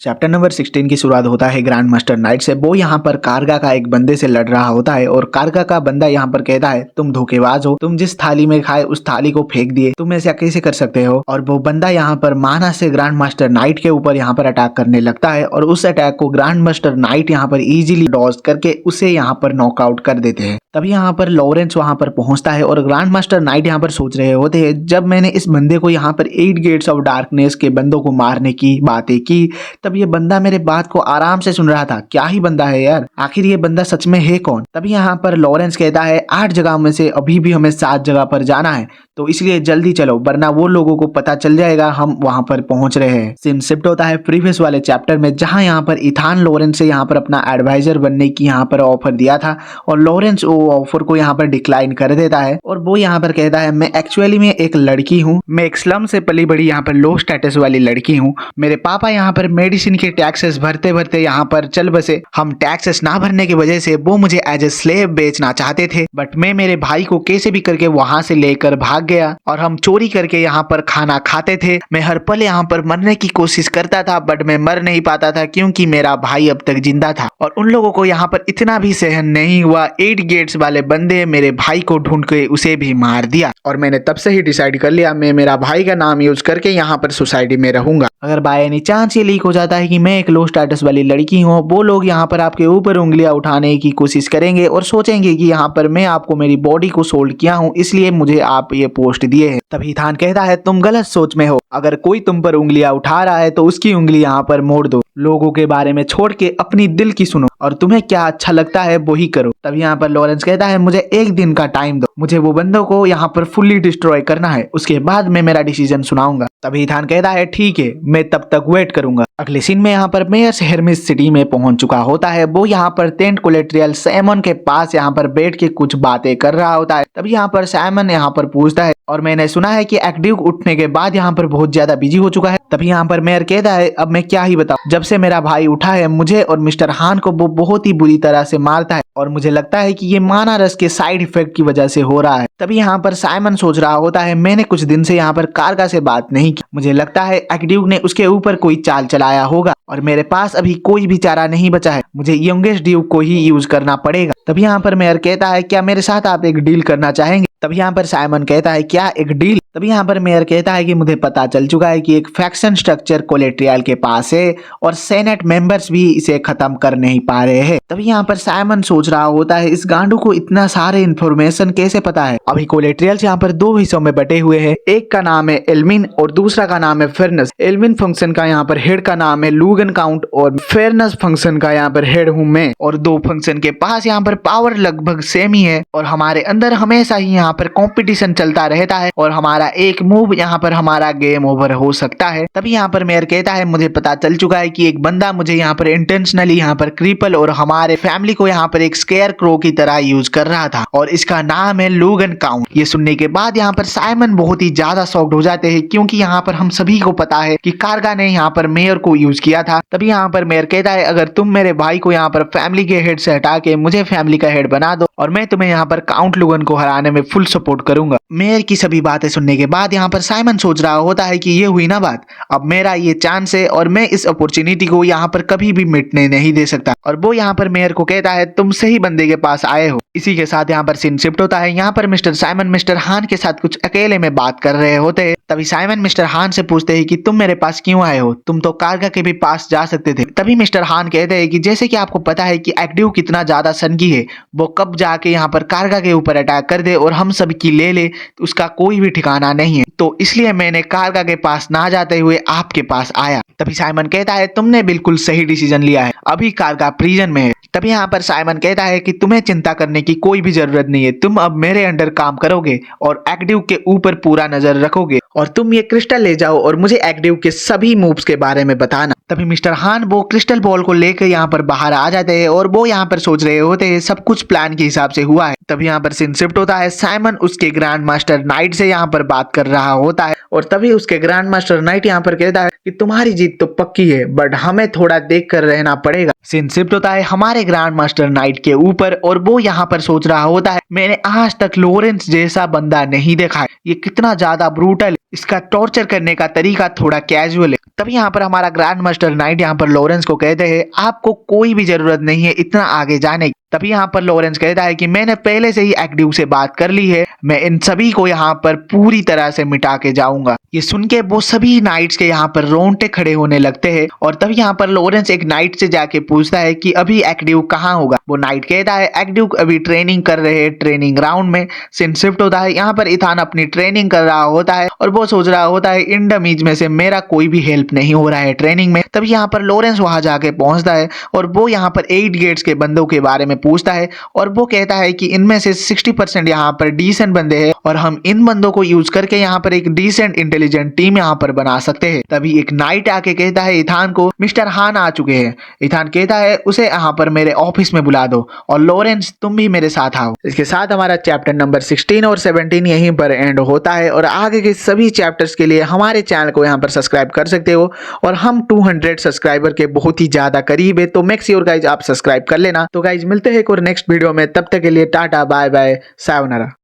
Chapter number 16 की शुरुआत होता है ग्रैंड मास्टर नाइट से। वो यहाँ पर कारगा का एक बंदे से लड़ रहा होता है और कारगा का बंदा यहाँ पर कहता है तुम धोखेबाज हो, तुम जिस थाली में खाए उस थाली को फेंक दिए, तुम ऐसा कैसे कर सकते हो। और वो बंदा यहाँ पर माना से ग्रैंड मास्टर नाइट के ऊपर यहाँ पर अटैक करने लगता है और उस अटैक को ग्रैंड मास्टर नाइट यहाँ पर इजीली डॉज करके उसे यहाँ पर नॉकआउट कर देते हैं। तभी यहाँ पर लॉरेंस वहां पर पहुंचता है और ग्रैंड मास्टर नाइट यहाँ पर सोच रहे होते हैं जब मैंने इस बंदे को यहाँ पर 8 गेट्स ऑफ डार्कनेस के बंदों को मारने की बातें की, तब ये बंदा मेरे बात को आराम से सुन रहा था। क्या ही बंदा है यार, आखिर ये बंदा सच में है कौन। तभी यहाँ पर लॉरेंस कहता है 8 जगह में से अभी भी हमें 7 जगह पर जाना है, तो इसलिए जल्दी चलो वरना वो लोगों को पता चल जाएगा हम वहां पर पहुंच रहे हैं। सीन शिफ्ट होता है प्रीवियस वाले चैप्टर में, जहां यहाँ पर इथान लॉरेंस से यहाँ पर अपना एडवाइजर बनने की यहाँ पर ऑफर दिया था और लॉरेंस वो ऑफर को यहाँ पर डिक्लाइन कर देता है और वो यहाँ पर कहता है मैं एक्चुअली में एक लड़की हूँ, मैं एक स्लम से पली बड़ी यहाँ पर लो स्टेटस वाली लड़की हूँ। मेरे पापा यहाँ पर मेडिसिन के टैक्सेस भरते भरते यहाँ पर चल बसे। हम टैक्सेस ना भरने की वजह से वो मुझे एज ए स्लेव बेचना चाहते थे, बट मैं मेरे भाई को कैसे भी करके वहां से लेकर भाग गया और हम चोरी करके यहाँ पर खाना खाते थे। मैं हर पल यहाँ पर मरने की कोशिश करता था बट मैं मर नहीं पाता था क्योंकि मेरा भाई अब तक जिंदा था और उन लोगों को यहाँ पर इतना भी सहन नहीं हुआ। 8 गेट्स वाले बंदे मेरे भाई को ढूंढ के उसे भी मार दिया और मैंने तब से ही डिसाइड कर लिया मैं मेरा भाई का नाम यूज करके यहाँ पर सोसाइटी में रहूंगा। अगर बाय एनी चांस ये लीक हो जाता है कि मैं एक लो स्टेटस वाली लड़की हूँ, वो लोग यहाँ पर आपके ऊपर उंगलियां उठाने की कोशिश करेंगे और सोचेंगे कि यहाँ पर मैं आपको मेरी बॉडी को सोल्ड किया हूँ इसलिए मुझे आप ये पोस्ट दिए हैं। तभी थान कहता है तुम गलत सोच में हो, अगर कोई तुम पर उंगलियां उठा रहा है तो उसकी उंगली यहाँ पर मोड़ दो। लोगों के बारे में छोड़ के अपनी दिल की सुनो और तुम्हें क्या अच्छा लगता है वही करो। तभी यहाँ पर लॉरेंस कहता है मुझे 1 दिन का टाइम दो, मुझे वो बंदों को यहाँ पर फुल्ली डिस्ट्रॉय करना है, उसके बाद मैं मेरा डिसीजन सुनाऊंगा। तभी थान कहता है ठीक है मैं तब तक वेट करूंगा। अगले सीन में यहाँ पर मेयर हेरमिस सिटी में पहुंच चुका होता है। वो यहाँ पर टेंट कोलेट्रियल सैमन के पास यहाँ पर बैठ के कुछ बातें कर रहा होता है। तभी यहाँ पर सैमन यहाँ पर पूछता है और मैंने सुना है कि एक्ड्यूक उठने के बाद यहाँ पर बहुत ज्यादा बिजी हो चुका है। तभी यहाँ पर मेयर कहता है अब मैं क्या ही बताऊं, जब से मेरा भाई उठा है मुझे और मिस्टर हान को वो बहुत ही बुरी तरह से मारता है और मुझे लगता है कि ये माना रस के साइड इफेक्ट की वजह से हो रहा है। तभी यहाँ पर साइमन सोच रहा होता है मैंने कुछ दिन से यहाँ पर कारगा से बात नहीं की, मुझे लगता है एक्ड्यूक ने उसके ऊपर कोई चाल चलाया होगा और मेरे पास अभी कोई भी चारा नहीं बचा है, मुझे यंगेस्ट ड्यूक को ही यूज करना पड़ेगा। तभी यहाँ पर मेयर कहता है क्या मेरे साथ आप एक डील करना चाहेंगे। तभी यहाँ पर साइमन कहता है क्या एक डील। तभी यहाँ पर मेयर कहता है कि मुझे पता चल चुका है कि एक फैक्शन स्ट्रक्चर कोलेट्रियल के पास है और सेनेट मेंबर्स भी इसे खत्म कर नहीं पा रहे हैं। तभी यहाँ पर साइमन सोच रहा होता है इस गांडू को इतना सारे इन्फॉर्मेशन कैसे पता है। अभी कोलेट्रियल्स यहाँ पर 2 हिस्सों में बटे हुए हैं, एक का नाम है एल्मिन और दूसरा का नाम है फेयरनेस। एल्मिन फंक्शन का यहाँ पर हेड का नाम है लूगन काउंट और फेयरनेस फंक्शन का यहाँ पर हेड हूँ मैं और 2 फंक्शन के पास यहाँ पर पावर लगभग सेम ही है और हमारे अंदर हमेशा ही यहाँ पर कंपटीशन चलता रहता है और हमारा एक मूव यहाँ पर हमारा गेम ओवर हो सकता है। तभी यहाँ पर मेयर कहता है मुझे पता चल चुका है कि एक बंदा मुझे यहाँ पर इंटेंशनली यहाँ पर क्रीपल और हमारे फैमिली को यहाँ पर एक स्केयर क्रो की तरह यूज कर रहा था और इसका नाम है लूगन काउंट। ये सुनने के बाद यहाँ पर साइमन बहुत ही ज्यादा शॉक्ड हो जाते हैं क्योंकि यहाँ पर हम सभी को पता है कि कारगा ने यहाँ पर मेयर को यूज किया था। तभी यहाँ पर मेयर कहता है अगर तुम मेरे भाई को यहाँ पर फैमिली के हेड से हटा के मुझे फैमिली का हेड बना दो और मैं तुम्हें यहाँ पर काउंट लूगन को हराने में फुल सपोर्ट करूंगा। मेयर की सभी बातें सुनने के बाद यहाँ पर साइमन सोच रहा होता है कि ये हुई ना बात, अब मेरा ये चांस है और मैं इस अपॉर्चुनिटी को यहाँ पर कभी भी मिटने नहीं दे सकता और वो यहाँ पर मेयर को कहता है तुम सही बंदे के पास आए हो। इसी के साथ यहाँ पर सीन शिफ्ट होता है। यहाँ पर मिस्टर साइमन मिस्टर हान के साथ कुछ अकेले में बात कर रहे होते हैं। तभी साइमन मिस्टर हान से पूछते हैं कि तुम मेरे पास क्यों आए हो, तुम तो कारगा के भी पास जा सकते थे। तभी मिस्टर हान कहते हैं कि जैसे कि आपको पता है कि एक्ड्यूक कितना ज्यादा सनकी है, वो कब जाके यहाँ पर कारगा के ऊपर अटैक कर दे और हम सब की ले ले तो उसका कोई भी ठिकाना नहीं है, तो इसलिए मैंने कारगा के पास ना जाते हुए आपके पास आया। तभी साइमन कहता है तुमने बिल्कुल सही डिसीजन लिया है, अभी कारगा प्रिजन में है। तभी यहाँ पर साइमन कहता है कि तुम्हें चिंता करने की कोई भी जरूरत नहीं है, तुम अब मेरे अंडर काम करोगे और एक्ड्यूक के ऊपर पूरा नजर रखोगे और तुम ये क्रिस्टल ले जाओ और मुझे एक्ड्यूक के सभी मूव्स के बारे में बताना। तभी मिस्टर हान वो क्रिस्टल बॉल को लेकर यहाँ पर बाहर आ जाते हैं और वो यहाँ पर सोच रहे होते हैं सब कुछ प्लान के हिसाब से हुआ है। तभी यहाँ पर सीन शिफ्ट होता है। साइमन उसके ग्रैंड मास्टर नाइट से यहाँ पर बात कर रहा होता है और तभी उसके ग्रैंड मास्टर नाइट यहाँ पर कहता है कि तुम्हारी जीत तो पक्की है बट हमें थोड़ा देख कर रहना पड़ेगा सीन शिफ्ट होता है हमारे ग्रैंड मास्टर नाइट के ऊपर और वो यहाँ पर सोच रहा होता है मैंने आज तक लॉरेंस जैसा बंदा नहीं देखा है, ये कितना ज्यादा ब्रूटल, इसका टॉर्चर करने का तरीका थोड़ा कैजुअल है। तभी यहाँ पर हमारा ग्रैंड मास्टर नाइट यहाँ पर लॉरेंस को कहते हैं आपको कोई भी जरूरत नहीं है इतना आगे जाने की। तभी यहाँ पर लॉरेंस कहता है कि मैंने पहले से ही एक्डिव से बात कर ली है, मैं इन सभी को यहाँ पर पूरी तरह से मिटा के जाऊंगा। ये सुन के वो सभी नाइट्स के यहाँ पर रोंगटे खड़े होने लगते हैं और तभी यहाँ पर लॉरेंस एक नाइट से जाके पूछता है कि अभी एक्डिव कहाँ होगा। वो नाइट कहता है एक्डिव अभी ट्रेनिंग कर रहे हैं ट्रेनिंग ग्राउंड में। सीन शिफ्ट होता है यहाँ पर इथान अपनी ट्रेनिंग कर रहा होता है और वो सोच रहा होता है इन डमीज में से मेरा कोई भी हेल्प नहीं हो रहा है ट्रेनिंग में। तभी यहाँ पर लॉरेंस वहां जाके पहुंचता है और वो यहाँ पर 8 गेट्स के बंदों के बारे में पूछता है और वो कहता है कि इनमें से 60% यहाँ पर डिसेंट बंदे हैं और हम इन बंदों को यूज करके यहाँ पर एक डिसेंट इंटेलिजेंट टीम यहाँ पर बना सकते हैं। तभी एक नाइट आके कहता है इथान को मिस्टर हान आ चुके हैं। इथान कहता है उसे यहाँ पर मेरे ऑफिस में बुला दो और लॉरेंस तुम भी मेरे साथ आओ। इसके साथ हमारा चैप्टर नंबर 16 और 17 यहीं पर एंड होता है और आगे के सभी चैप्टर्स के लिए हमारे चैनल को यहाँ पर सब्सक्राइब कर सकते हो और हम 200 सब्सक्राइबर के बहुत ही ज्यादा करीब है, तो मेक श्योर गाइज आप सब्सक्राइब कर लेना। तो गाइज मिलते हैं एक और नेक्स्ट वीडियो में, तब तक के लिए टाटा बाय बाय सायोनारा।